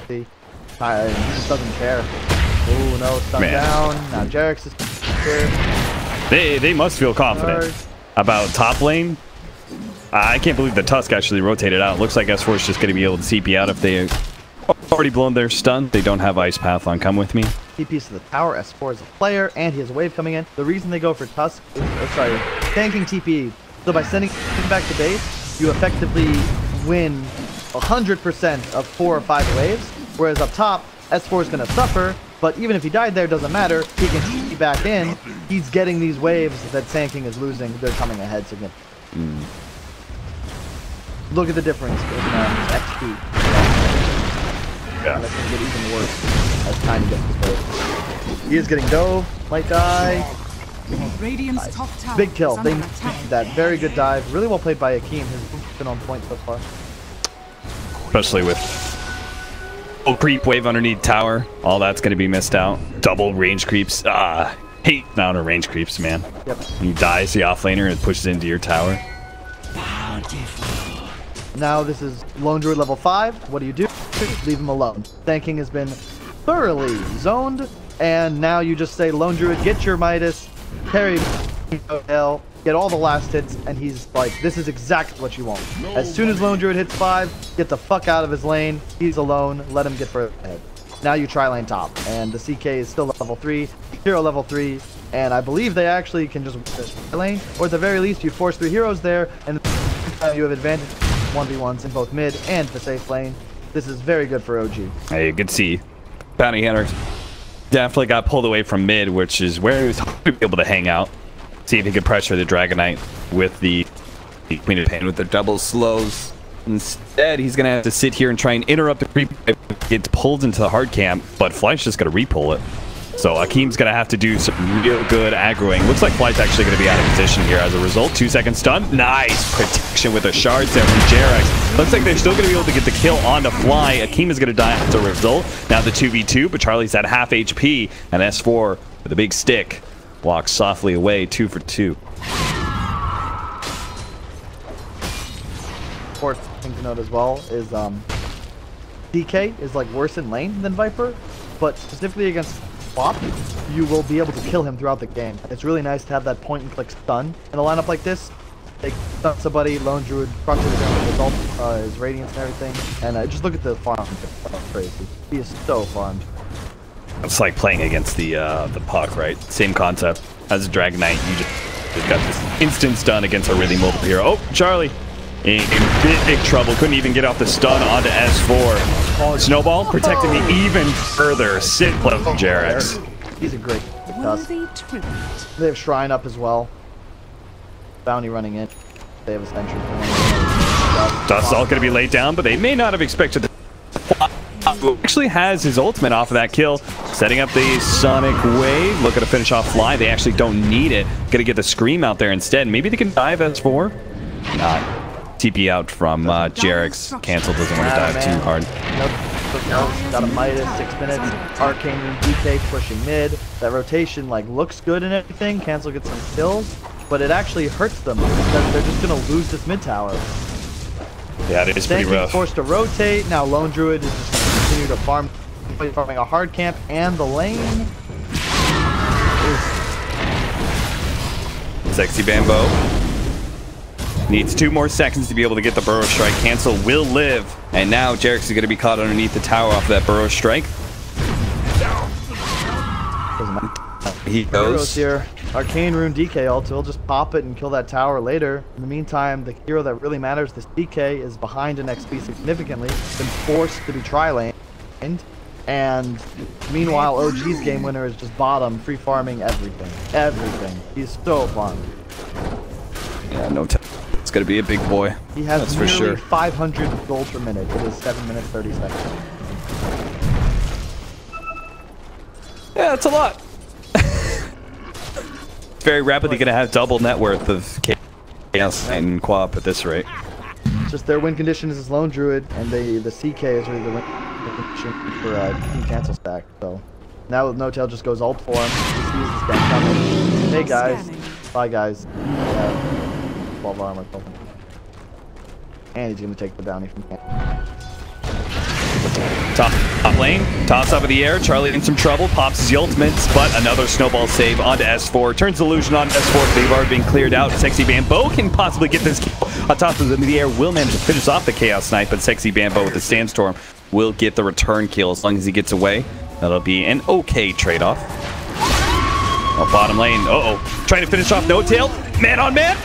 He just doesn't care. Oh no, stun down. Now Jarex is here. They must feel confident about top lane. I can't believe the Tusk actually rotated out. Looks like S4 is just going to be able to CP out if they already blown their stun. They don't have Ice Path on Come With Me. TP's to the tower. S4 is a player, and he has a wave coming in. The reason they go for Tusk is, tanking TP. So by sending him back to base, you effectively win 100% of 4 or 5 waves. Whereas up top, S4 is going to suffer, but even if he died there, doesn't matter. He can TP back in. He's getting these waves that tanking is losing. They're coming ahead significantly. Look at the difference in XP. Yeah. That's going to get even worse as time gets this way. He is getting dough. Might die. Radiant's top tower Big kill. is They under attack. that. Very good dive. Really well played by Akeem. His move's been on point so far. Especially with creep wave underneath tower. All that's going to be missed out. Double range creeps. Hate down range creeps, man. Yep. You dies the offlaner and pushes into your tower. Now this is Lone Druid level 5. What do? Leave him alone. Tanking has been thoroughly zoned, and now you just say, Lone Druid, get your Midas, carry hell, get all the last hits, and he's like, this is exactly what you want. As soon as Lone Druid hits 5, get the fuck out of his lane. He's alone. Let him get further ahead. Now you try lane top, and the CK is still level 3, hero level 3, and I believe they actually can just win this lane, or at the very least you force 3 heroes there, and you have advantage 1v1s in both mid and the safe lane. This is very good for OG. Hey, you can see Bounty Hunter definitely got pulled away from mid, which is where he was hoping to be able to hang out. See if he could pressure the Dragonite with the Queen of Pain with their double slows. Instead, he's going to have to sit here and try and interrupt the creep. Gets pulled into the hard camp, but Fly's just going to repull it. So Akeem's going to have to do some real good aggroing. Looks like Fly's actually going to be out of position here as a result. 2-second stun. Nice protection with the shards there from Jarex. Looks like they're still going to be able to get the kill onto Fly. Akeem is going to die as a result. Now the 2v2, but Charlie's at half HP, and S4 with a big stick walks softly away, 2 for 2. Fourth thing to note as well is DK is like worse in lane than Viper, but specifically against Swap, you will be able to kill him throughout the game. It's really nice to have that point and click stun in a lineup like this. They stun somebody, Lone Druid crushes him with his ult, his radiance and everything, and just look at the farm. It's crazy. He is so farmed. It's like playing against the puck, right? Same concept. As a Dragonite, you just got this instant stun against a really mobile hero. Oh, Charlie in big trouble. Couldn't even get off the stun onto S4. Snowball protecting me even further. Sit left from Jarex. He's a great Tusk. They have Shrine up as well. Bounty running in. They have a Sentry. Dust's all going to be laid down, but they may not have expected the actually has his ultimate off of that kill, setting up the Sonic Wave, looking to finish off Fly. They actually don't need it. Gonna get the Scream out there instead. Maybe they can dive S4. Not. TP out from Jarex. Cancel, doesn't want to dive too hard. Nope. Got a Midas, 6 minutes. Arcane Rune DK pushing mid. That rotation like looks good and everything. Cancel gets some kills, but it actually hurts them because they're just gonna lose this mid tower. Yeah, it is pretty rough. Forced to rotate. Now Lone Druid is just going to continue to farm, farming a hard camp, and the lane is... Sexy Bambo needs 2 more seconds to be able to get the Burrow Strike. Cancel will live, and now Jarex is going to be caught underneath the tower off of that Burrow Strike. He goes here. Arcane Rune DK ult, he'll just pop it and kill that tower later. In the meantime, the hero that really matters, this DK, is behind an XP significantly, been forced to be tri-laned, and meanwhile OG's game winner is just bottom, free farming everything. Everything. He's so fun. Yeah, no time. It's gonna be a big boy. He has that's for nearly sure. 500 gold per minute. It is 7 minutes 30 seconds. Yeah, that's a lot. Very rapidly going to have double net worth of chaos and co-op at this rate. Just their win condition is Lone Druid, and the CK is really the win condition for Team Cancel stack. So now No-Tail just goes ult for him. He sees this guy coming. Hey guys, bye guys. Yeah, 12 armor. And he's gonna take the bounty from Cancel. Top lane, toss up in the air. Charlie in some trouble, pops his ultimates, but another snowball save onto S4. Turns illusion on S4. They've already been cleared out. Sexy Bambo can possibly get this kill on top of them in the air. Will manage to finish off the Chaos Knight, but Sexy Bambo with the Sandstorm will get the return kill as long as he gets away. That'll be an okay trade-off. Oh, bottom lane. Uh-oh. Trying to finish off No Tail. Man on man.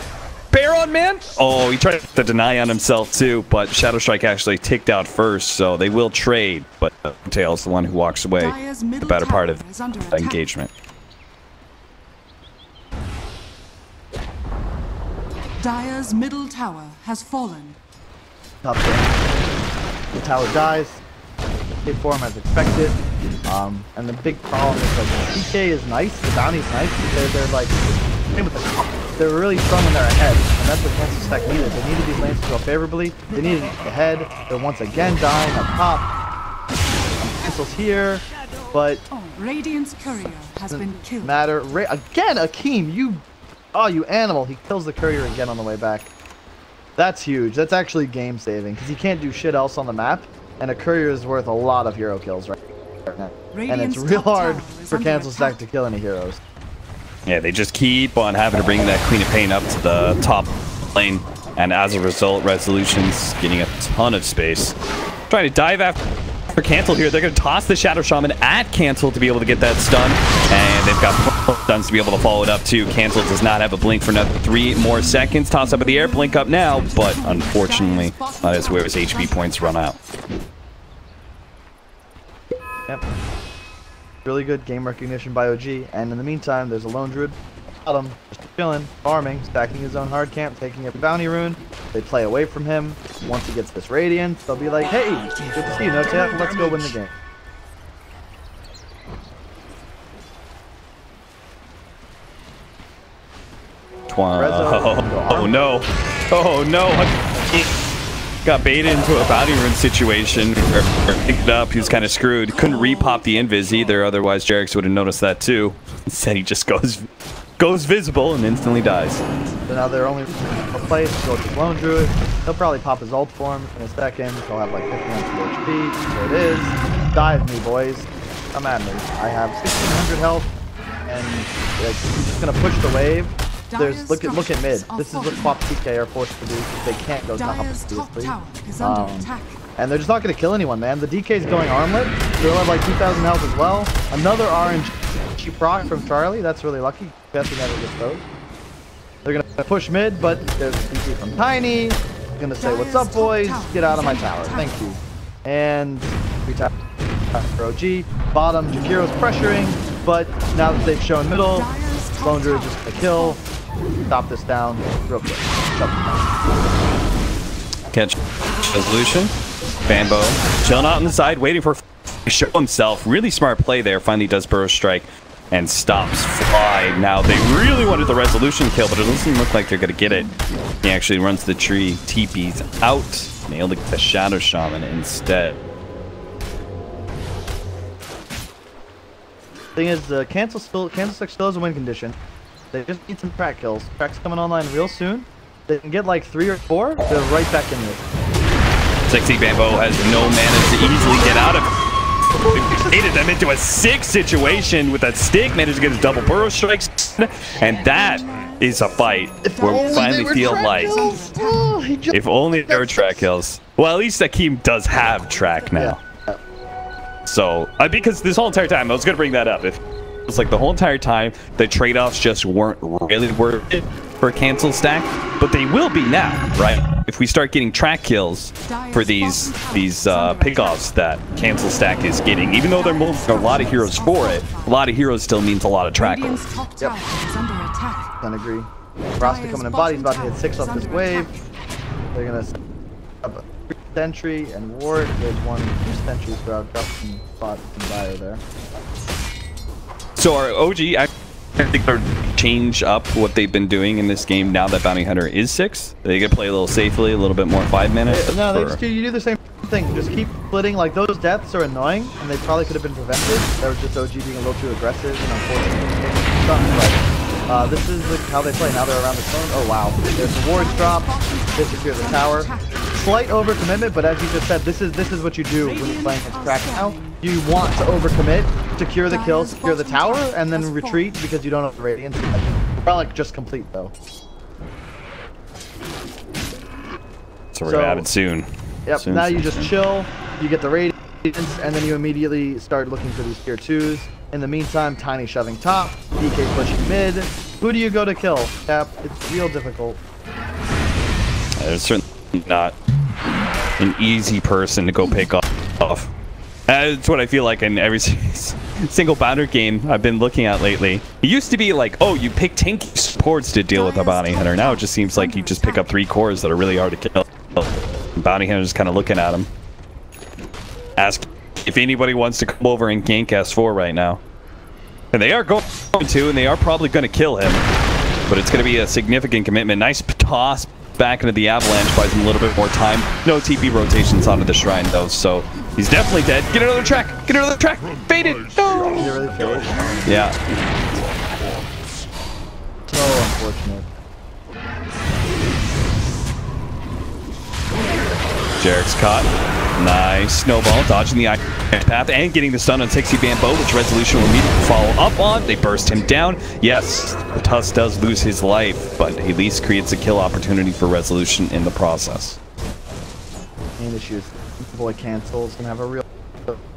Bear on man. Oh, he tried to deny on himself too, but Shadow Strike actually ticked out first, so they will trade. But No Tail's the one who walks away the better part of the engagement. Dire's middle tower has fallen. Top lane. The tower dies. Hit form as expected. And the big problem is like the PK is nice, the bounty's nice because they're like they're really strong when they're ahead, and that's what Cancel Stack needed. They needed these lanes to go favorably. They needed ahead. They're once again dying up top. Cancel's here, but Radiant's courier has been killed. Matter again, Akeem, you animal! He kills the courier again on the way back. That's huge. That's actually game saving because he can't do shit else on the map, and a courier is worth a lot of hero kills right now. And it's real hard for Cancel Stack to kill any heroes. Yeah, they just keep on having to bring that Queen of Pain up to the top lane, and as a result, Resolution's getting a ton of space. Trying to dive after Cancel here. They're going to toss the Shadow Shaman at Cancel to be able to get that stun, and they've got stuns to be able to follow it up too. Cancel does not have a blink for another 3 more seconds. Toss up in the air, blink up now, but unfortunately, that is where his HP points run out. Yep. Really good game recognition by OG, and in the meantime, there's a lone druid bottom, just chilling, farming, stacking his own hard camp, taking every bounty rune. They play away from him. Once he gets this radiance, they'll be like, "Hey, good to see you, No Tail. Let's go win the game." Oh no! Oh no! Got baited into a bounty rune situation. Picked it up. He was kind of screwed. Couldn't repop the invis either. Otherwise, Jerix would have noticed that too. Instead, he just goes visible and instantly dies. So now they're only place to go to Lone Druid. He'll probably pop his ult form in a second. He'll have like 51 HP. There it is. Dive me, boys. Come at me. I have 1600 health, and like, he's just gonna push the wave. There's look at mid. This is what Swap TK are forced to do because they can't go top obviously. And they're just not going to kill anyone, man. The DK's going armlet. They'll have like 2,000 health as well. Another RNG proc from Charlie. That's really lucky. Guess he never gets those. They're going to push mid, but there's DK from Tiny. Going to say, "What's up, boys? Get out of my tower. Thank you." And we tap for OG. Bottom, Jakiro's pressuring, but now that they've shown middle, Lone Druid just a kill. Stop this down real quick. Catch Resolution. Bambo chilling out on the side, waiting for to show himself. Really smart play there. Finally does Burrow Strike and stops Fly. Now they really wanted the Resolution kill, but it doesn't look like they're going to get it. He actually runs the tree, TP's out. Nailed the Shadow Shaman instead. Thing is, Cancel Stack still has a win condition. They just need some track kills. Track's coming online real soon. They can get like 3 or 4. They're right back in this. Sexy Bambo has no mana to easily get out of it. Baited them into a 6 situation with that stick. Managed to get his double Burrow Strikes. And that is a fight where we finally feel like if only there were track kills. Well, at least Akeem does have track now. Yeah. So, because this whole entire time, I was going to bring that up. It's like the whole entire time, the trade-offs just weren't really worth it for Cancel Stack, but they will be now, right? If we start getting track kills for these pickoffs that Cancel Stack is getting, even though there are a lot of heroes for it, a lot of heroes still means a lot of track kills. Yep. Can agree. Rasta coming in body, he's about to hit 6 off this wave. They're gonna have a sentry and ward. There's 2 sentries throughout Dustin spot and Dire there. So our OG, I think they're change up what they've been doing in this game now that Bounty Hunter is 6. They can play a little safely, a little bit more 5 minutes. No, they just do the same thing. Just keep splitting. Like, those deaths are annoying, and they probably could have been prevented. That was just OG being a little too aggressive, and unfortunately, but this is how they play. Now they're around the phone. Oh wow, there's the wards drop. Disappear the tower. slight overcommitment, but as you just said, this is what you do when you're playing against Crack now. You want to overcommit, secure the kill, secure the tower, and then retreat because you don't have the Radiance. Relic just complete though. So we're gonna have it soon. Yep, now you just chill, you get the Radiance, and then you immediately start looking for these tier 2s. In the meantime, Tiny shoving top, DK pushing mid. Who do you go to kill? Cap, it's real difficult. There's certainly not an easy person to go pick off. That's what I feel like in every single bounty game I've been looking at lately. It used to be like, oh, you pick tanky supports to deal with a bounty hunter. Now it just seems like you just pick up 3 cores that are really hard to kill. Bounty hunter's kind of looking at him. Ask if anybody wants to come over and gank S4 right now. And they are going to, and they are probably going to kill him. But it's going to be a significant commitment. Nice toss back into the avalanche, buys him a little bit more time. No TP rotations onto the shrine though, so he's definitely dead. Get another track! Get another track! Faded! No! Yeah. So unfortunate. Jarek's caught. Nice snowball, dodging the path and getting the stun on 60 Bamboo, which Resolution will immediately follow up on. They burst him down. Yes, the Tusk does lose his life, but at least creates a kill opportunity for Resolution in the process. Main issues. Boy cancels gonna have a real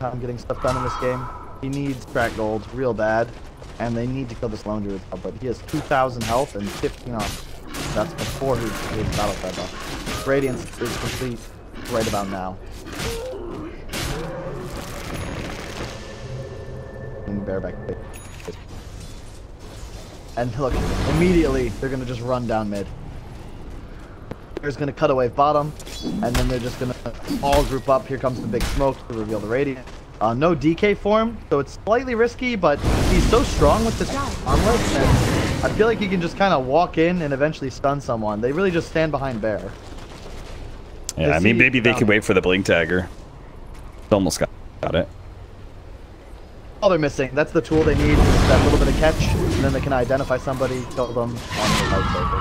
time getting stuff done in this game. He needs crack gold real bad, and they need to kill this lone druid. But he has 2,000 health and 15 off. That's before his battle fed off. Radiance is complete right about now. Bareback. And look, immediately they're gonna just run down mid. There's gonna cut away bottom, and then they're just gonna all group up. Here comes the big smoke to reveal the Radiant. No DK form, so it's slightly risky, but he's so strong with this armlet, and I feel like he can just kind of walk in and eventually stun someone. They really just stand behind Bear. Yeah, I mean, maybe they could wait for the Blink Dagger. Almost got it. All they're missing, that's the tool they need, that little bit of catch, and then they can identify somebody, kill them on the life cycle.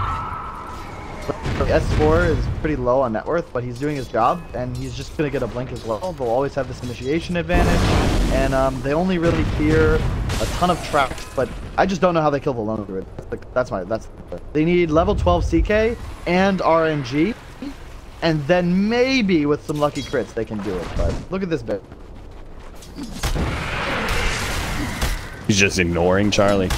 So S4 is pretty low on net worth, but he's doing his job, and he's just going to get a blink as well. They'll always have this initiation advantage, and they only really fear a ton of traps, but I just don't know how they kill the lone druid. They need level 12 CK and RNG, and then maybe with some lucky crits they can do it, but look at this bit. He's just ignoring Charlie.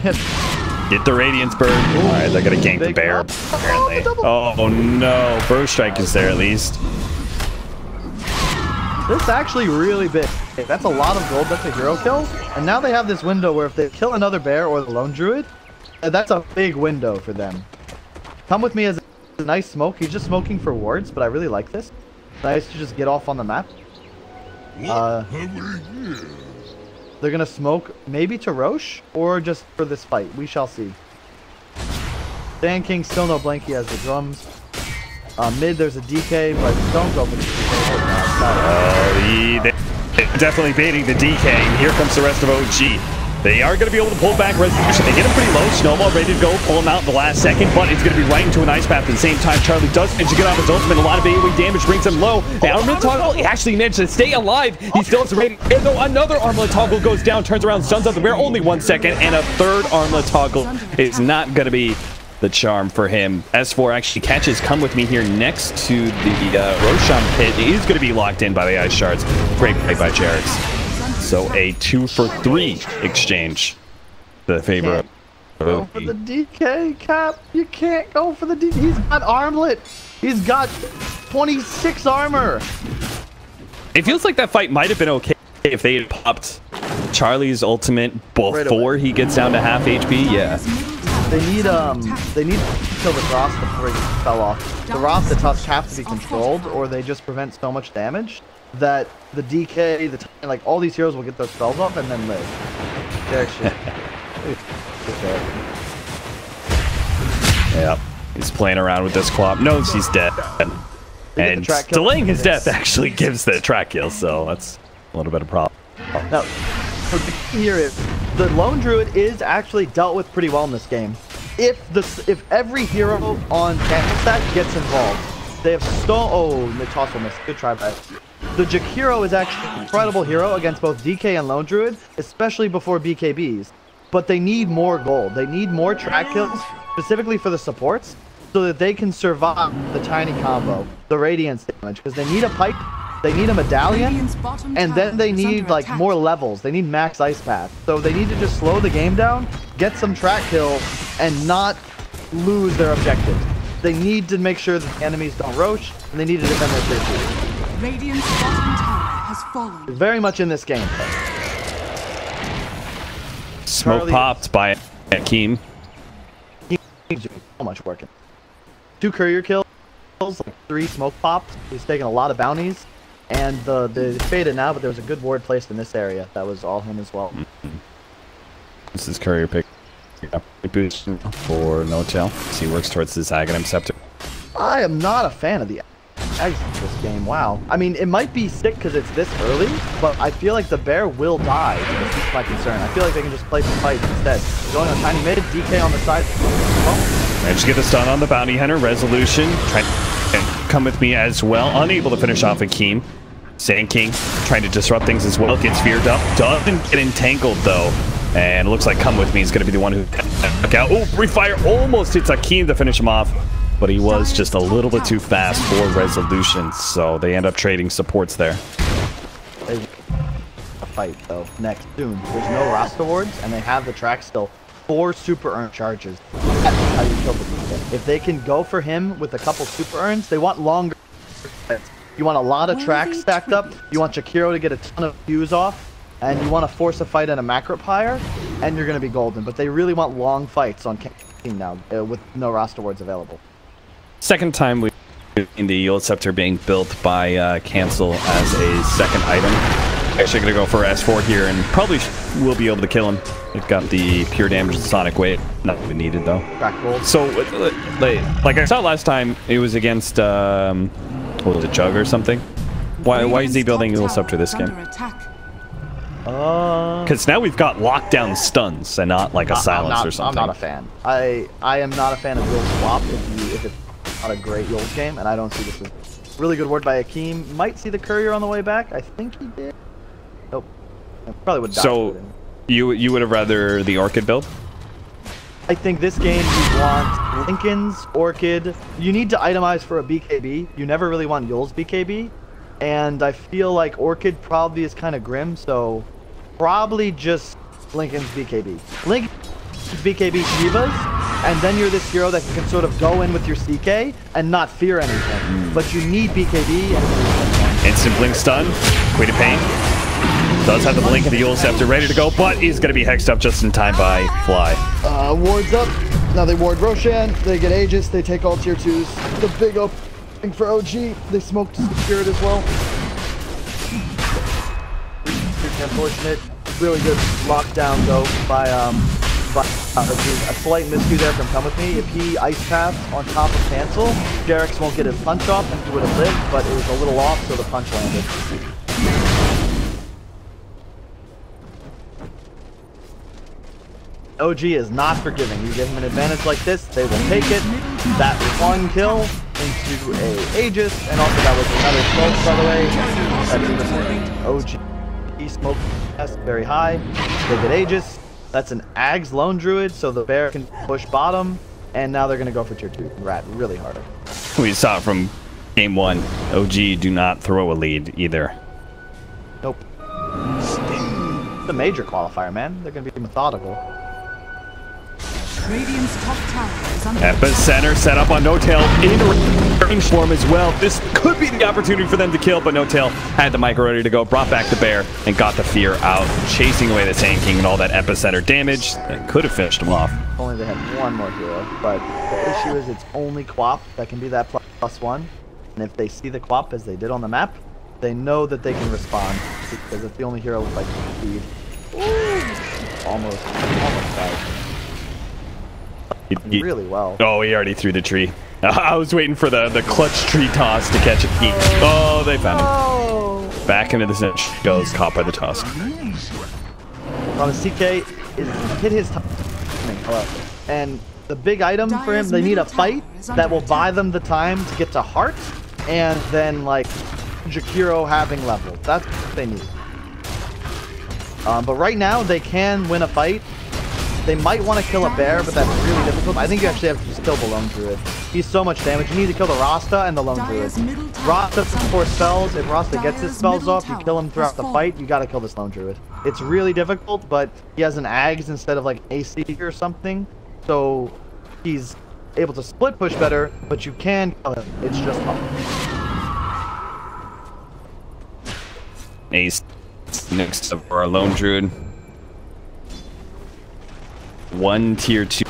Get the Radiance bird. Alright, they're gonna gank the bear, apparently. Oh no, Burst Strike is there at least. This is actually really big. That's a lot of gold, that's a hero kill. And now they have this window where if they kill another bear or the lone druid, that's a big window for them. Come with me as a nice smoke. He's just smoking for wards, but I really like this. Nice to just get off on the map. They're gonna smoke maybe to Roche or just for this fight. We shall see. Dan King still no blink. He has the drums. Mid there's a DK, but don't go for the DK. They're definitely baiting the DK. Here comes the rest of OG. They are going to be able to pull back Resolution. They get him pretty low. Snowball ready to go. Pull him out in the last second, but it's going to be right into an ice path at the same time. Charlie does manage to get off his ultimate. A lot of AoE damage brings him low. The armlet toggle, he actually managed to stay alive. He still has a rating. And though another armlet toggle goes down, turns around, stuns out the bear. Only 1 second, and a third armlet toggle is not going to be the charm for him. S4 actually catches Come With Me here next to the Roshan pit. He's going to be locked in by the ice shards. Great play by Jarex. So a 2 for 3 exchange. The favor go for the DK, Cap. You can't go for the DK. He's got armlet. He's got 26 armor. It feels like that fight might have been okay if they had popped Charlie's ultimate before he gets down to half HP. Yeah. They need to kill the Frost before he fell off. The Frost, the Tusk have to be controlled, or they just prevent so much damage that the DK, like all these heroes will get their spells off and then live. They're actually. Yep, he's playing around with this Quap. Knows he's dead, and delaying his death actually gives the track kill. So that's a little bit of a problem. Now, the key here is the lone druid is actually dealt with pretty well in this game. If every hero on cancel stack gets involved, They have oh, the toss will miss. Good try, but the Jakiro is actually an incredible hero against both DK and Lone Druid, especially before BKBs. But they need more gold. They need more track kills, specifically for the supports, so that they can survive the tiny combo, the Radiance damage, because they need a pipe, they need a medallion, and then they need like more levels. They need max ice path. So they need to just slow the game down, get some track kills, and not lose their objectives. They need to make sure that the enemies don't roach, and they need to defend their tier 2. Radiant's bottom tower has fallen. Very much in this game. Smoke popped by Akeem. He's doing so much work. 2 courier kills, like 3 smoke pops. He's taking a lot of bounties, and the faded now, but there was a good ward placed in this area. That was all him as well. This is courier pick. Boost for No Tail. He works towards this Aghanim Scepter. I am not a fan of the exit in this game. Wow. I mean, it might be sick because it's this early, but I feel like the bear will die. That's my concern. I feel like they can just play some fights instead. Going on tiny mid, DK on the side. Managed to get the stun on the bounty hunter. Resolution trying to come with me as well. Unable to finish off Akeem. Sand King trying to disrupt things as well. Gets feared up. Doesn't get entangled though. And it looks like Come With Me is going to be the one who took out. Oh, refire almost hits Akeem to finish him off. But he was just a little bit too fast for Resolution. So they end up trading supports there. A fight though next soon. There's no Rasta wards, and they have the track still. 4 super urn charges. That's how you kill the DK. If they can go for him with a couple super urns, they want longer. You want a lot of tracks stacked up. You want Jakiro to get a ton of Qs off. And you want to force a fight in a macro pyre, and you're going to be golden. But they really want long fights on King now, with no roster wards available. Second time we've seen the Yield Scepter being built by Cancel as a second item. Actually going to go for S4 here, and probably will be able to kill him. We've got the pure damage of Sonic Wave. Not even needed, though. So, like I saw last time, it was against, what was it, Jug or something? Why is he building Yield Scepter this game? Because now we've got lockdown stuns and not like a silence or something. I'm not a fan. I am not a fan of Yule Swap if it's not a great Yule game, and I don't see this as really good word by Akeem. Might see the courier on the way back. I think he did. Nope. I probably would. So you would have rather the Orchid build? I think this game you want Lincoln's Orchid. You need to itemize for a BKB. You never really want Yule's BKB. And I feel like Orchid probably is kind of grim, so probably just Lincoln's BKB. Lincoln's BKB Shivas, and then you're this hero that can sort of go in with your CK and not fear anything. But you need BKB and instant blink stun. Queen of Pain does have the blink of the Yule Scepter ready to go, but is going to be hexed up just in time by Fly. Wards up. Now they ward Roshan. They get Aegis. They take all tier 2s. The big open for OG. They smoked to secure it as well. Unfortunate. Really good lockdown though by OG. A slight miscue there from Come With Me. If he ice paths on top of Cancel, Jarix won't get his punch off and he would have lived, but it was a little off, so the punch landed. OG is not forgiving. You give him an advantage like this, they will take it. That one kill into a Aegis, and also that was another smoke, by the way. OG smoke test very high. They get Aegis. That's an Ags Lone Druid, so the bear can push bottom, and now they're gonna go for tier 2. Rat really harder. We saw it from game 1. OG do not throw a lead either. Nope. It's a major qualifier, man. They're gonna be methodical. Radiant's top tower is under Epicenter set up on No Tail in range form as well. This could be the opportunity for them to kill, but No Tail had the micro ready to go, brought back the bear, and got the fear out, chasing away the Sand King and all that Epicenter damage that could have finished him off. Only they had one more hero, but the issue is it's only Quap that can be that +1, and if they see the Quap as they did on the map, they know that they can respond, because it's the only hero with like speed. Ooh. Almost died. Really well. Oh, he already threw the tree. I was waiting for the clutch tree toss to catch a key. Oh, they found him. Back into the cinch goes, caught by the toss. On a CK is hit his time, and the big item for him, they need a fight that will buy them the time to get to Heart and then like Jakiro having levels. That's what they need. But right now they can win a fight. They might want to kill a bear, but that's really difficult. I think you actually have to just kill the Lone Druid. He's so much damage. You need to kill the Rasta and the Lone Druid. Rasta for spells. If Rasta gets his spells off, you kill him throughout the fight. You gotta kill this Lone Druid. It's really difficult, but he has an Ags instead of like AC or something. So he's able to split push better, but you can kill him. It's just Ace next up for our Lone Druid. One tier 2,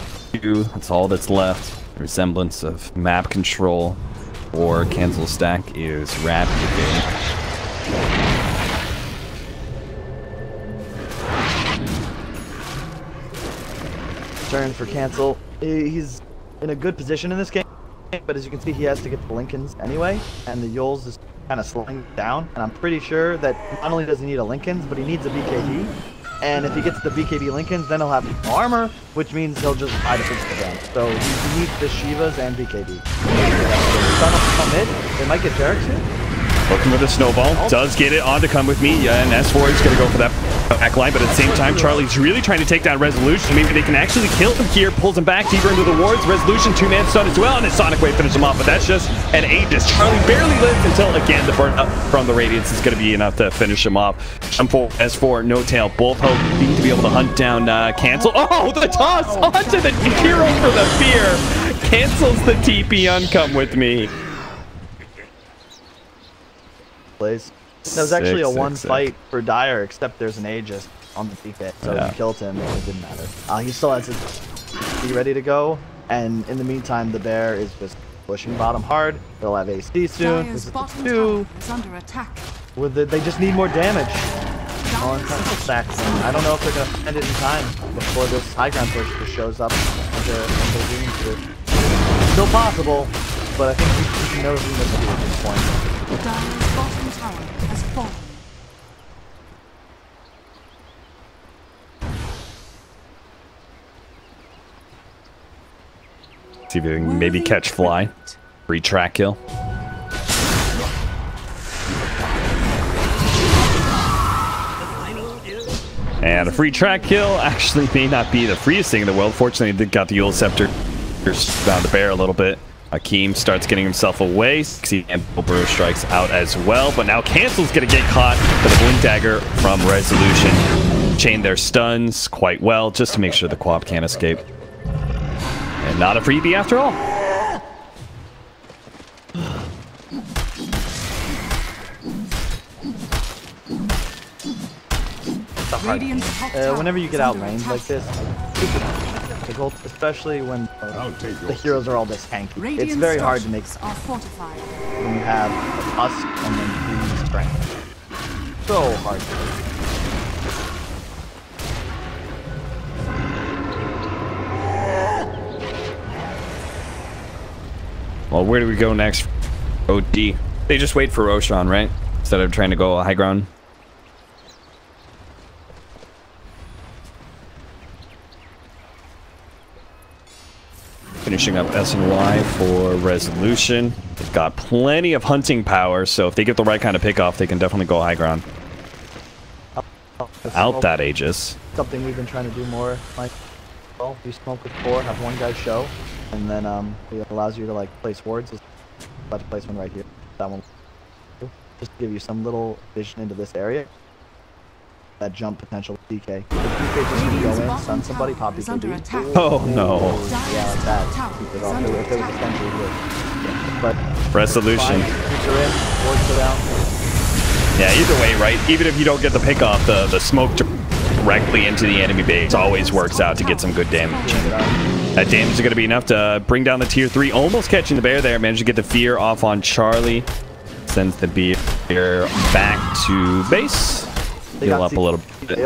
that's all that's left. The resemblance of map control or cancel stack is rapid. Turn for cancel. He's in a good position in this game, but as you can see, he has to get the Lincolns anyway, and the Yules is kind of slowing down. And I'm pretty sure that not only does he need a Lincolns, but he needs a BKB. And if he gets the BKB Lincolns, then he'll have armor, which means he'll just buy the physical damage. So he needs the Shivas and BKB. Stun will come in. They might get Jarek soon. Looking with a snowball, does get it on to come with me, and S4 is going to go for that back line, but at the same time, Charlie's really trying to take down Resolution. Maybe they can actually kill him here, pulls him back deeper into the wards. Resolution, 2-man stun as well, and his Sonic Wave finishes him off, but that's just an Aegis. Charlie barely lives until, again, the burn up from the Radiance is going to be enough to finish him off. S4, No Tail, both hoping to be able to hunt down Cancel. Oh, the toss onto the hero for the fear. Cancels the TP on Come With Me. That was actually a one fight for Dire, except there's an Aegis on the PK, so he killed him and it didn't matter. He still has his be ready to go, and in the meantime the bear is just pushing bottom hard. They'll have AC soon. This is 2. They just need more damage on stacks. I don't know if they're gonna end it in time before this high ground push just shows up. Still possible, but I think he knows he must be at this point. Dire's bottom tower has fallen. See if we can maybe catch Fly. Free track kill. And a free track kill actually may not be the freest thing in the world. Fortunately, they got the Yule Scepter. Found the bear a little bit. Akeem starts getting himself away. And Burrow strikes out as well. But now Cancel's going to get caught with a Blink Dagger from Resolution. Chain their stuns quite well just to make sure the Quap can't escape. And not a freebie after all. Whenever you get outlaned like this, difficult, especially when the heroes are all this tanky. It's very hard to make when you have a Tusk and then 3 strength. So hard to make. Well, where do we go next? OD. They just wait for Roshan, right? Instead of trying to go high ground. Finishing up S and Y for Resolution. They've got plenty of hunting power, so if they get the right kind of pick off, they can definitely go high ground. Out that Aegis. Something we've been trying to do more, like, well, you smoke with 4, have one guy show, and then it allows you to like place wards. About to place one right here. That one, just to give you some little vision into this area. That jump potential with DK. If DK just can go in, stun somebody, pop BKB. Oh no. Yeah, like that. Keep it off. If they would defend you, would. But Resolution. Keeps her in, wards her down. Yeah, either way, right? Even if you don't get the pick off, the smoke directly into the enemy base always works out to get some good damage. That damage is going to be enough to bring down the tier 3. Almost catching the bear there. Managed to get the fear off on Charlie. Sends the bear back to base. Heal up a little bit.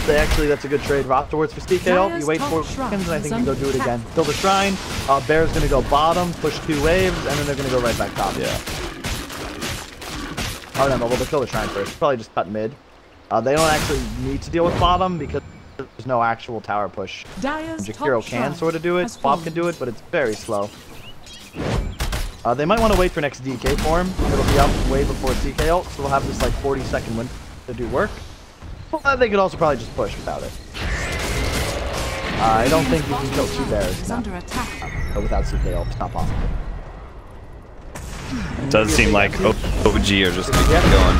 That's a good trade. Afterwards for CK ult, you wait 4 seconds, and I think you go do it again. Kill the shrine. Bear's going to go bottom, push 2 waves, and then they're going to go right back top. Yeah. Oh no, they'll kill the shrine first. Probably just cut mid. They don't actually need to deal with bottom because there's no actual tower push. Jakiro can sort of do it, Bob can do it, but it's very slow. They might want to wait for next DK form. It'll be up way before CK ult, so we'll have this like 40-second window to do work. But they could also probably just push without it. I don't think you can kill 2 bears Under attack. without CK ult. It's not possible. It does seem like OG are just going to keep going.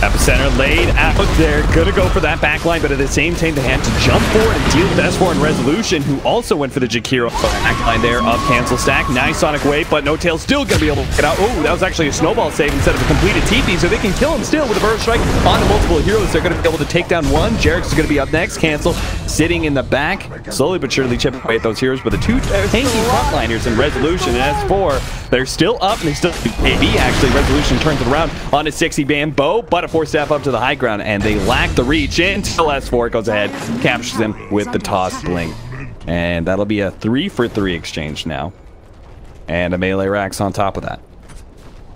Epicenter laid out there. Gonna go for that backline, but at the same time, they had to jump forward and deal with S4 and Resolution, who also went for the Jakiro backline there of cancel stack. Nice Sonic Wave, but No Tail still gonna be able to get out. Oh, that was actually a snowball save instead of a completed TP, so they can kill him still with a burst strike onto multiple heroes. They're gonna be able to take down one. Jarek's is gonna be up next. Cancel sitting in the back, slowly but surely chipping away at those heroes. But the 2 tanky frontliners in Resolution and S4, they're still up, and they still AB actually. Resolution turns it around on a 60 bamboo, but a 4-step up to the high ground, and they lack the reach until S4 goes ahead, captures them with the toss blink. And that'll be a 3-for-3 exchange now. And a melee Rax on top of that.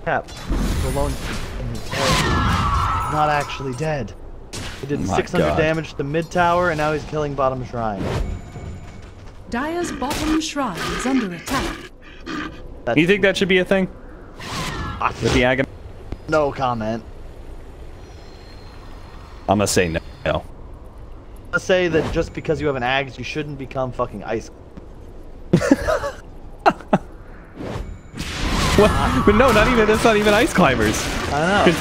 Cap, alone, not actually dead. He did 600 damage to mid tower, and now he's killing bottom shrine. Dire's bottom shrine is under attack. You think that should be a thing? With the Agon? No comment. I'm gonna say no. I'm gonna say that just because you have an Ags, you shouldn't become fucking ice. What? But no, that's not even ice climbers. I know.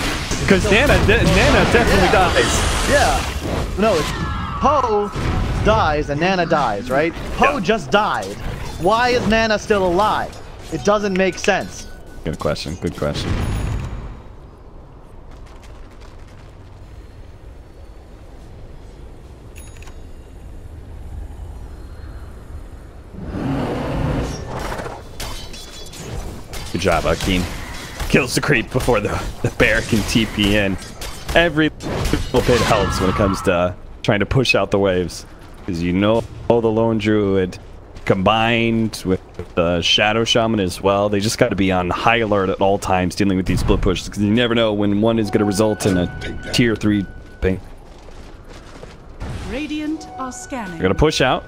Because Nana definitely dies. Yeah. No, it's Poe dies and Nana dies, right? Poe just died. Why is Nana still alive? It doesn't make sense. Good question. Good question. Good job, Akeem. Kills the creep before the bear can TP in. Every little bit helps when it comes to trying to push out the waves. Because you know the Lone Druid combined with the Shadow Shaman as well. They just got to be on high alert at all times dealing with these split pushes. Because you never know when one is going to result in a tier 3 thing. Radiant are scanning. They're going to push out.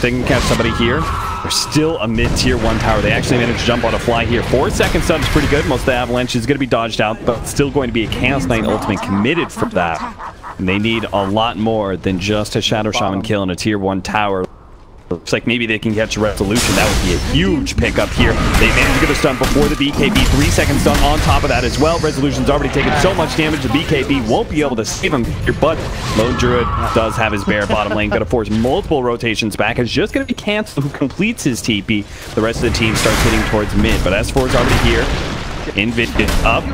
They can catch somebody here. They're still a mid-tier 1 tower. They actually managed to jump on a fly here. 4-second stun is pretty good. Most of the avalanche is going to be dodged out, but still going to be a Chaos Knight ultimate committed for that. And they need a lot more than just a Shadow Shaman kill in a tier 1 tower. Looks like maybe they can catch a Resolution. That would be a huge pickup here. They managed to get a stun before the BKB. 3-second stun on top of that as well. Resolution's already taken so much damage. The BKB won't be able to save him here, but Lone Druid does have his bear bottom lane. Going to force multiple rotations back. It's just going to be Cancel who completes his TP. The rest of the team starts hitting towards mid, but S4 is already here. Invid up.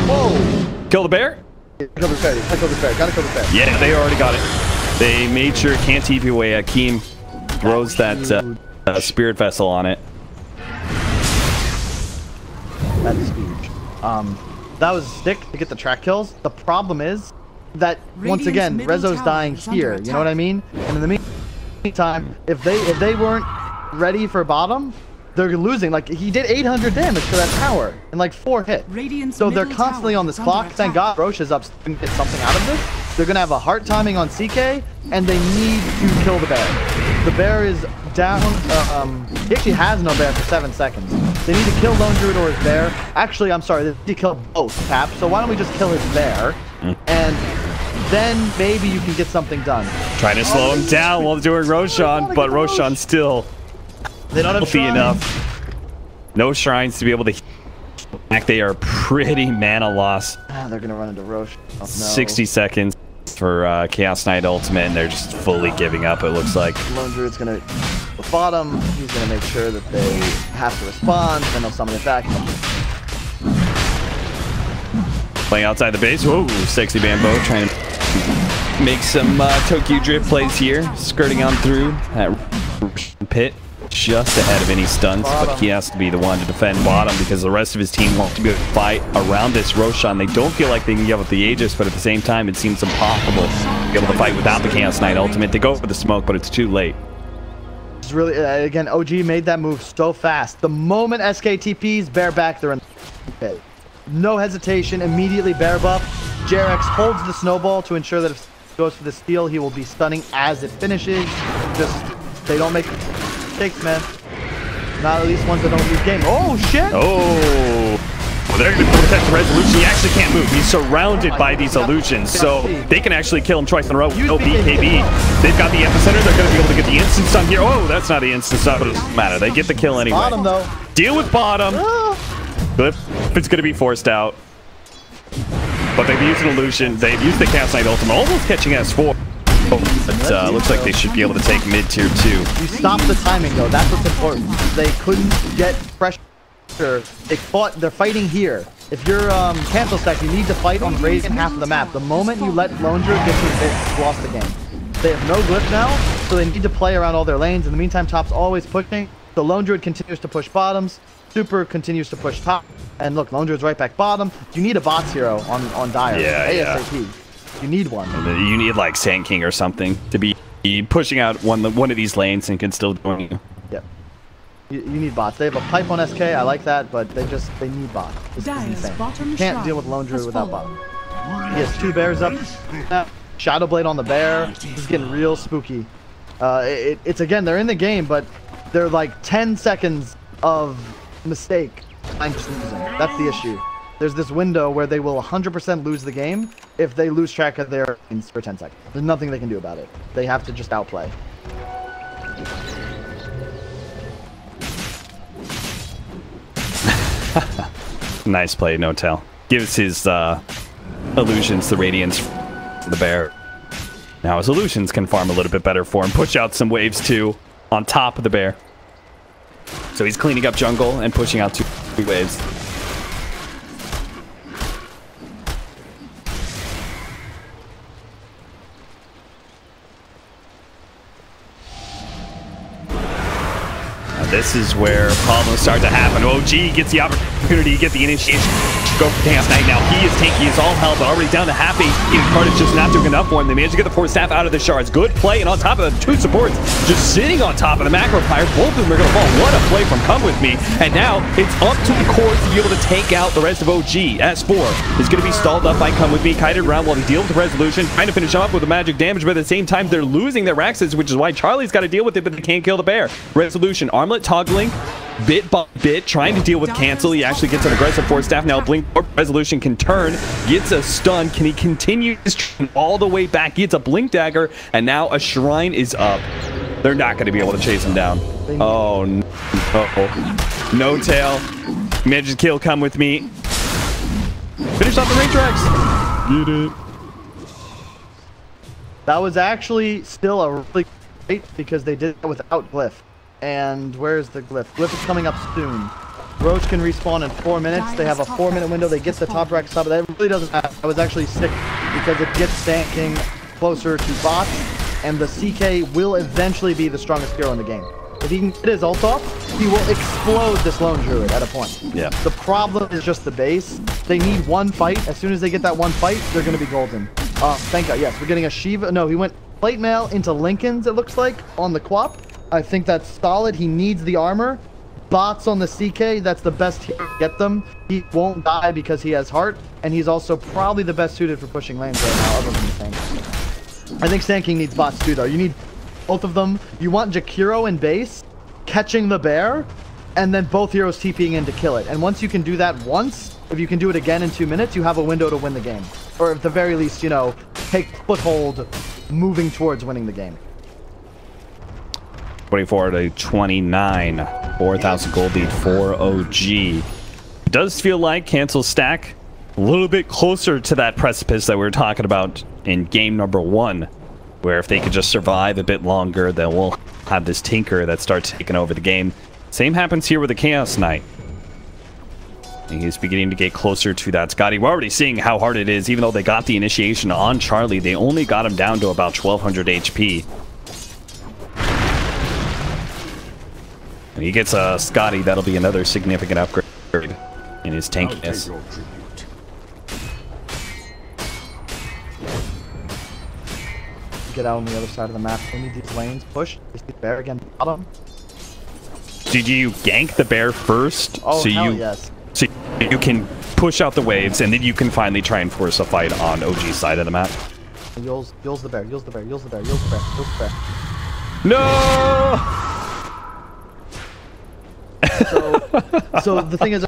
Whoa! Kill the bear? Kill this bear. Gotta kill this bear. Gotta kill this bear. Yeah, they already got it. They made sure it can't TP away. Akeem throws that spirit vessel on it. That is huge. That was sick to get the track kills. The problem is that once again, Rezo's dying here. You know what I mean? And in the meantime, if they weren't ready for bottom, they're losing. Like, he did 800 damage to that tower in like 4 hits. So they're constantly on this clock. Thank God Roche is up to get something out of this. They're gonna have a hard timing on CK, and they need to kill the bear. The bear is down. He actually has no bear for 7 seconds. They need to kill Lone Druid or his bear. Actually, I'm sorry, they need to kill both, Cap. So why don't we just kill his bear, and then maybe you can get something done. Trying to slow him down while doing Roshan, but Roshan still they don't have healthy enough. No shrines to be able to back. They are pretty mana loss. They're gonna run into Roche. Oh, no. 60 seconds for Chaos Knight ultimate, and they're just fully giving up, it looks like. Lone Druid's gonna the bottom. He's gonna make sure that they have to respond, then they'll summon it back. Playing outside the base. Whoa, sexy bamboo trying to make some Tokyo drift plays here, skirting on through that pit. Just ahead of any stunts, but he has to be the one to defend bottom because the rest of his team wants to be able to fight around this Roshan. They don't feel like they can give up the Aegis, but at the same time, it seems impossible to be able to fight without the Chaos Knight ultimate. They go for the smoke, but it's too late. It's really, again, OG made that move so fast. The moment SKTPs, bear back, they're in the pit. No hesitation, immediately bear buff. Jarex holds the snowball to ensure that if he goes for the steal, he will be stunning as it finishes. Just, they don't make... Takes, man. Not at least ones that don't lose game. Oh, shit! Oh! Well, they're going to protect the resolution. He actually can't move. He's surrounded by these illusions, so they can actually kill him twice in a row. No BKB. They've got the epicenter. They're going to be able to get the instant stun here. Oh, that's not the instant stun, but it doesn't matter. They get the kill anyway. Bottom, though. Deal with bottom. Glyph, it's going to be forced out. But they've used an illusion. They've used the Chaos Knight ultimate, almost catching S4. But looks like they should be able to take mid tier 2. You stop the timing, though. That's what's important. They couldn't get pressure. They're fighting here. If you're cancel stack, you need to fight on Radiant half of the map. The moment you let Lone Druid get to the bit, you've lost the game. They have no glyph now, so they need to play around all their lanes. In the meantime, top's always pushing. The Lone Druid continues to push bottoms. Super continues to push top. And look, Lone Druid's right back bottom. You need a bots hero on Dire. ASAP. You need one. You need like Sand King or something to be pushing out one of these lanes and can still join you. Yep. You need bots. They have a pipe on SK. I like that, but they need bots. This is insane. You can't deal with Lone Druid without bots. He has 2 bears up. Shadow Blade on the bear. This is getting real spooky. It's again, they're in the game, but they're like 10 seconds of mistake. I'm just losing. That's the issue. There's this window where they will 100% lose the game if they lose track of their lanes for 10 seconds. There's nothing they can do about it. They have to just outplay. Nice play, No Tail. Gives his illusions the radiance for the bear. Now his illusions can farm a little bit better for him. Push out some waves too on top of the bear. So he's cleaning up jungle and pushing out 2 waves. This is where problems start to happen. OG gets the opportunity to get the initiation. Go for Chaos Knight now. He is tanky. He's all hell, but already down to half HP. Carnage just not doing enough for him. They managed to get the 4 staff out of the shards. Good play, and on top of the 2 supports, just sitting on top of the macro fire. Both of them are going to fall. What a play from Come With Me. And now it's up to the core to be able to take out the rest of OG. S4 is going to be stalled up by Come With Me. Kited around while they deal with the resolution. Trying to finish off with the magic damage, but at the same time, they're losing their Raxes, which is why Charlie's got to deal with it, but they can't kill the bear. Resolution, armlet toggling bit by bit, trying to deal with cancel. He actually gets an aggressive 4 staff. Now blink resolution can turn, gets a stun. Can he continue his trend all the way back? Gets a blink dagger, and now a shrine is up. They're not going to be able to chase him down. Oh no. No Tail manages to kill Come With Me. Finish off the ring tracks. Get it. That was actually still a really great because they did it without glyph. And where's the glyph? Glyph is coming up soon. Roach can respawn in 4 minutes. They have a 4-minute window. They get the top rack stop. That really doesn't matter. I was actually sick because it gets Sand King closer to bots, and the CK will eventually be the strongest hero in the game. If he can get his ult off, he will explode this Lone Druid at a point. Yeah. The problem is just the base. They need one fight. As soon as they get that one fight, they're going to be golden. Thank God. Yes, we're getting a Shiva. No, he went plate mail into Lincoln's, it looks like, on the Quap. I think that's solid. He needs the armor. Bots on the CK, that's the best hero to get them. He won't die because he has heart, and he's also probably the best suited for pushing lanes right now, other than the Sand King. I think Sand King needs bots too, though. You need both of them. You want Jakiro in base, catching the bear, and then both heroes TPing in to kill it. And once you can do that once, if you can do it again in 2 minutes, you have a window to win the game. Or at the very least, you know, take foothold moving towards winning the game. 24 to 29, 4,000 gold lead for OG. It does feel like cancel stack a little bit closer to that precipice that we were talking about in game number 1, where if they could just survive a bit longer, then we'll have this Tinker that starts taking over the game. Same happens here with the Chaos Knight. And he's beginning to get closer to that Scotty. We're already seeing how hard it is. Even though they got the initiation on Charlie, they only got him down to about 1,200 HP. When he gets a Scotty, that'll be another significant upgrade in his tankiness. Get out on the other side of the map. We need these lanes. Push. This bear again. Bottom. Did you gank the bear first? Oh, so hell you, yes. So you can push out the waves, and then you can finally try and force a fight on OG's side of the map. Yules the bear. Yules the bear. Yules the bear. Yules the bear. Yules the bear. No! So the thing is,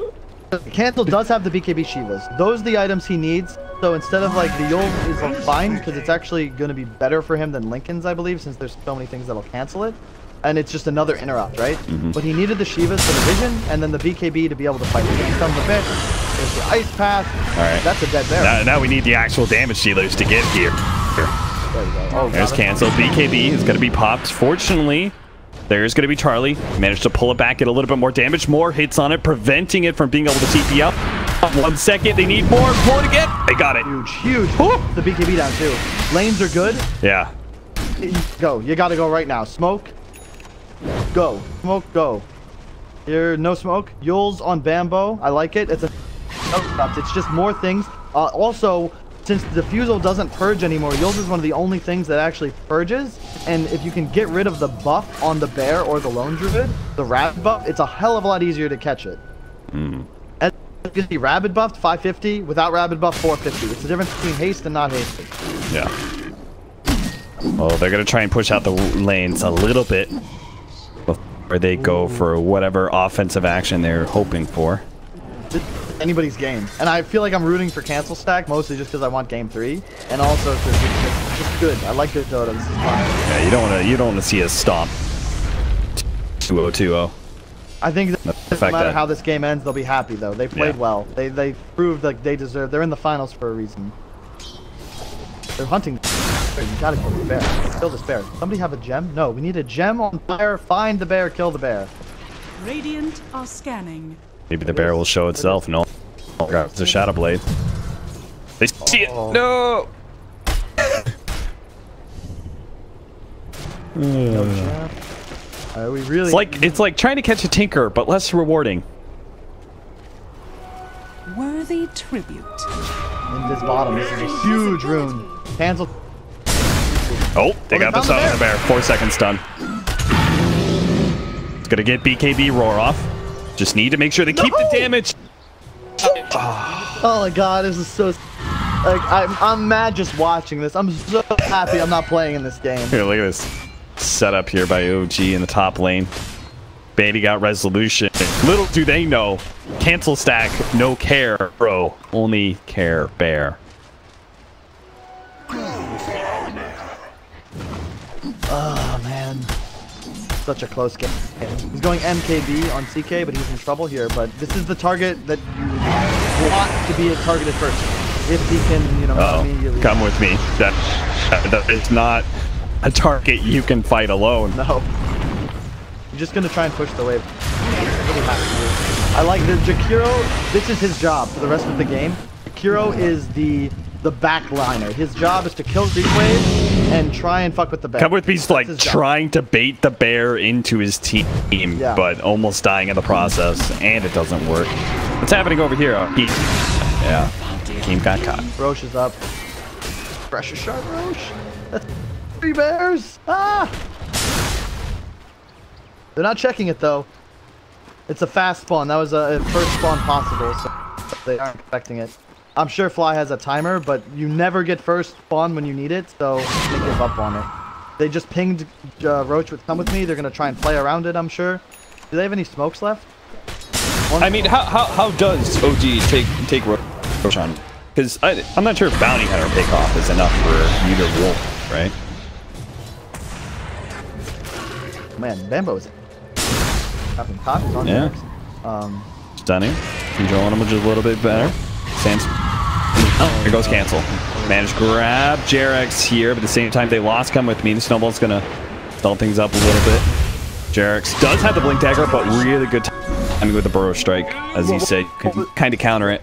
Cancel does have the BKB Shivas. Those are the items he needs. So instead of like the Yul is like, fine because it's actually going to be better for him than Lincoln's, I believe, since there's so many things that'll cancel it. And it's just another interrupt, right? But he needed the Shivas for the vision and then the BKB to be able to fight. Here comes the bear. There's the ice path. All right. That's a dead bear. Now we need the actual damage dealers to get here. There you go. Oh, there's Cancel. BKB is going to be popped. Fortunately, there's going to be Charlie. Managed to pull it back, get a little bit more damage. More hits on it, preventing it from being able to TP up. 1 second. They need more. More to get. They got it. Huge. The BKB down, too. Lanes are good. Yeah. Go. You got to go right now. Smoke. Go. Smoke, go. Here, no smoke. Yul's on Bambo. I like it. It's just more things. Also, since the Diffusal doesn't purge anymore, Yul's is one of the only things that actually purges. And if you can get rid of the buff on the bear or the lone druid, the rabid buff, it's a hell of a lot easier to catch it. As you can see, rabid buffed 550, without rabid buff 450. It's the difference between haste and not hasted. Yeah. Well, they're going to try and push out the lanes a little bit before they go for whatever offensive action they're hoping for. Anybody's game, and I feel like I'm rooting for Cancel Stack mostly just because I want game 3, and also because it's just good. I like this Dota. This is fun. Yeah, you don't want to see us stomp 2-0-2-0. I think that no matter how this game ends, they'll be happy though. They played well. They proved like they deserve. They're in the finals for a reason. They're hunting. You gotta kill the bear. Kill this bear. Somebody have a gem? No, we need a gem on fire. Find the bear. Kill the bear. Radiant are scanning. Maybe the bear will show itself. No. Oh, God, it's a Shadow Blade. They see it. No. No gem. We really. It's like trying to catch a tinker, but less rewarding. Worthy tribute. In this bottom, this is a huge rune. Cancel. Oh, they got the stun on the bear. 4 seconds stun. It's gonna get BKB roar off. Just need to make sure they keep the damage. Oh my God, this is so. Like I'm mad just watching this. I'm so happy I'm not playing in this game. Here, look at this setup here by OG in the top lane. Baby got resolution. Little do they know, Cancel Stack, no care, bro. Only care bear. Oh man, such a close game. He's going MKB on CK, but he's in trouble here. But this is the target that you want to be targeted first. If he can, you know, immediately. Come with me. That is not a target you can fight alone. No. I'm just gonna try and push the wave. I like the Jakiro. This is his job for the rest of the game. Jakiro is the backliner. His job is to kill creep wave and try and fuck with the bear. Come with me's like trying to bait the bear into his team, but almost dying in the process, and it doesn't work. What's happening over here? Yeah, team got caught. Roche is up. Pressure shot, Roche. That's 3 bears. Ah! They're not checking it though. It's a fast spawn. That was a first spawn possible, so they aren't expecting it. I'm sure Fly has a timer, but you never get first spawn when you need it, so they give up on it. They just pinged Roach with come with me. They're gonna try and play around it, I'm sure. Do they have any smokes left? I mean, how does OG take Roach on? Because I'm not sure if Bounty Hunter pickoff is enough for either Wolf, right? Man, Bambo's having pockets on there. Stunning. Controlling him just a little bit better. Sam's. Oh, here goes Cancel. Managed to grab Jarex here, but at the same time they lost come with me. The snowball's gonna stall things up a little bit. Jarex does have the blink dagger, but really good timing with the burrow strike, as you said. Can kind of counter it.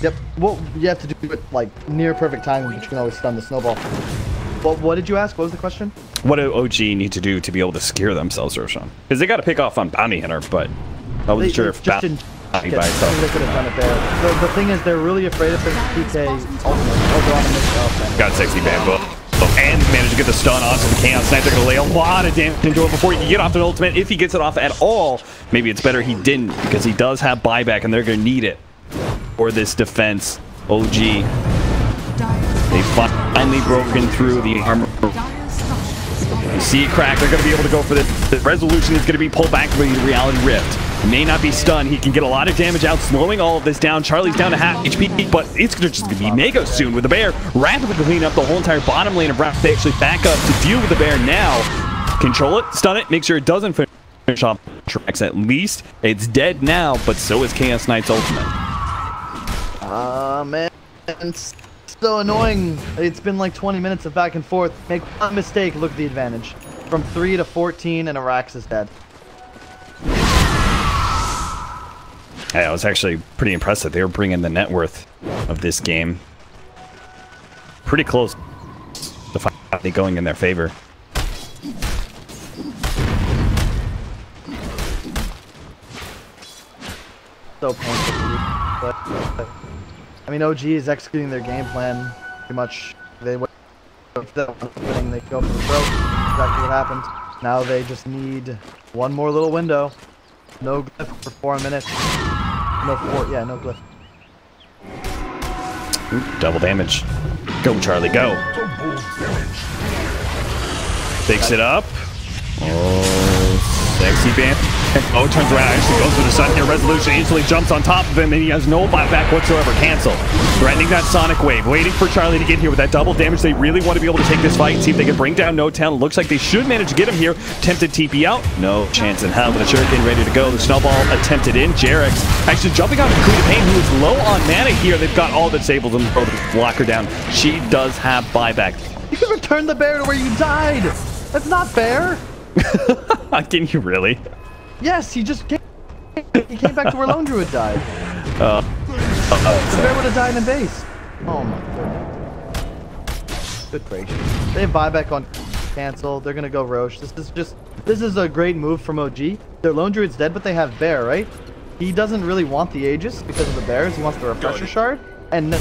Yep. Well, you have to do it like near perfect timing, but you can always stun the snowball. What did you ask? What was the question? What do OG need to do to be able to scare themselves, Roshan? Because they got to pick off on Bounty Hunter, but I wasn't sure if Bounty by itself. They could have done it there. The thing is, they're really afraid of the PK ultimate over on the got sexy Bambo. And managed to get the stun onto the Chaos Knight. They're going to lay a lot of damage into it before he can get off the ultimate. If he gets it off at all, maybe it's better he didn't, because he does have buyback, and they're going to need it for this defense. OG. They finally broken through the armor. You see it crack. They're going to be able to go for this. The resolution is going to be pulled back by the Reality Rift. May not be stunned. He can get a lot of damage out, slowing all of this down. Charlie's down to half HP, but it's just going to be Mego soon with the bear. Rapidly clean up the whole entire bottom lane of Raph. They actually back up to deal with the bear now. Control it, stun it, make sure it doesn't finish off tracks at least. It's dead now, but so is Chaos Knight's ultimate. Man, it's so annoying. It's been like 20 minutes of back and forth. Make one mistake, look at the advantage. From 3 to 14, and Arax is dead. Yeah, I was actually pretty impressed that they were bringing the net worth of this game pretty close to finally going in their favor. So painful to me, but I mean, OG is executing their game plan pretty much. They go for the throat. Exactly what happened. Now they just need one more little window. No glyph for 4 minutes. No glyph. Ooh, double damage. Go, Charlie, go. Picks it up. Oh, sexy band. Oh, turns around, actually goes for the sun here. Resolution instantly jumps on top of him, and he has no buyback whatsoever. Cancel. Threatening that Sonic Wave. Waiting for Charlie to get here with that double damage. They really want to be able to take this fight and see if they can bring down No Town. Looks like they should manage to get him here. Tempted TP out. No chance in hell with the Shuriken ready to go. The snowball attempted in. Jarex actually jumping out of Queen of Pain, who is low on mana here. They've got all that disabled them. Lock her down. She does have buyback. You can return the bear to where you died. That's not fair. Can you really? Yes, he just came. He came back to where Lone Druid died. The bear would have died in base. Oh my goodness. Good gracious. They have buyback on cancel. They're gonna go Roche. This is a great move from OG. Their Lone Druid's dead, but they have bear, right? He doesn't really want the Aegis because of the bears. He wants the refresher shard. And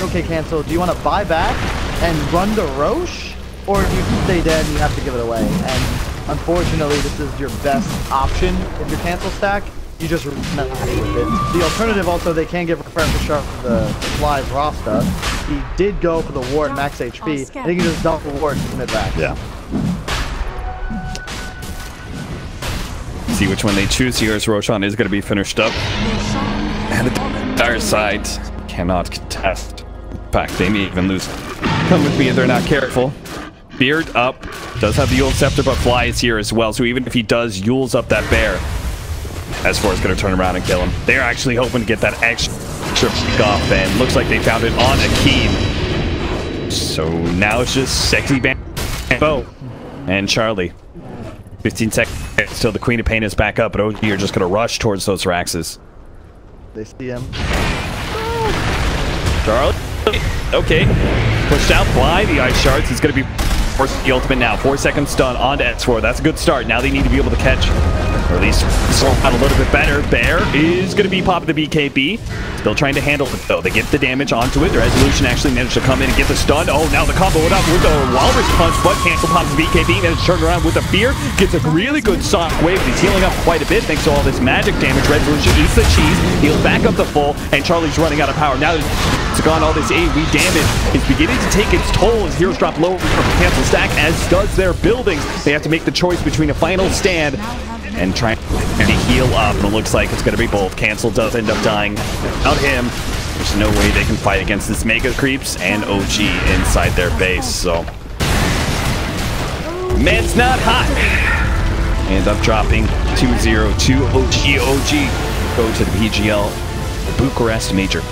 okay, cancel. Do you want to buy back and run to Roche, or do you stay dead and you have to give it away? And unfortunately, this is your best option if your cancel stack. You just not happy with it. The alternative also, they can give refresher shard for the Fly's Rasta. He did go for the ward max HP. And he can just dump the ward to mid back. Yeah. See which one they choose here, as Roshan is going to be finished up. And the entire side cannot contest. In fact, they may even lose. Come with me if they're not careful. Beard up. Does have the Yule Scepter, but Fly is here as well. So even if he does, Yule's up that bear. S4 is going to turn around and kill him. They're actually hoping to get that extra pick off, and looks like they found it on Akeem. So now it's just Sexy Bambo and Charlie. 15 seconds till the Queen of Pain is back up, but OG are just going to rush towards those Raxes. They see him. Charlie. Okay. Pushed out Fly. The Ice Shards. He's going to be forcing the ultimate now. 4 second stun on to S4. That's a good start. Now they need to be able to catch, or at least slow out a little bit better. Bear is going to be popping the BKB. Still trying to handle it though. They get the damage onto it. The Resolution actually managed to come in and get the stun. Oh, now the combo it up with the Walrus Punch, but cancel pops the BKB. Managed to turn around with the Fear. Gets a really good Sonic Wave. He's healing up quite a bit thanks to all this magic damage. Resolution eats the cheese. Heals back up the full, and Charlie's running out of power. Now it's gone. All this AoE damage is beginning to take its toll as heroes drop low from the cancel stack, as does their buildings. They have to make the choice between a final stand and trying to heal up, and it looks like it's going to be both. Cancel does end up dying. Without him, there's no way they can fight against this Mega Creeps and OG inside their base, so man's not hot. End up dropping 2-0 to OG. OG go to the PGL Bucharest Major.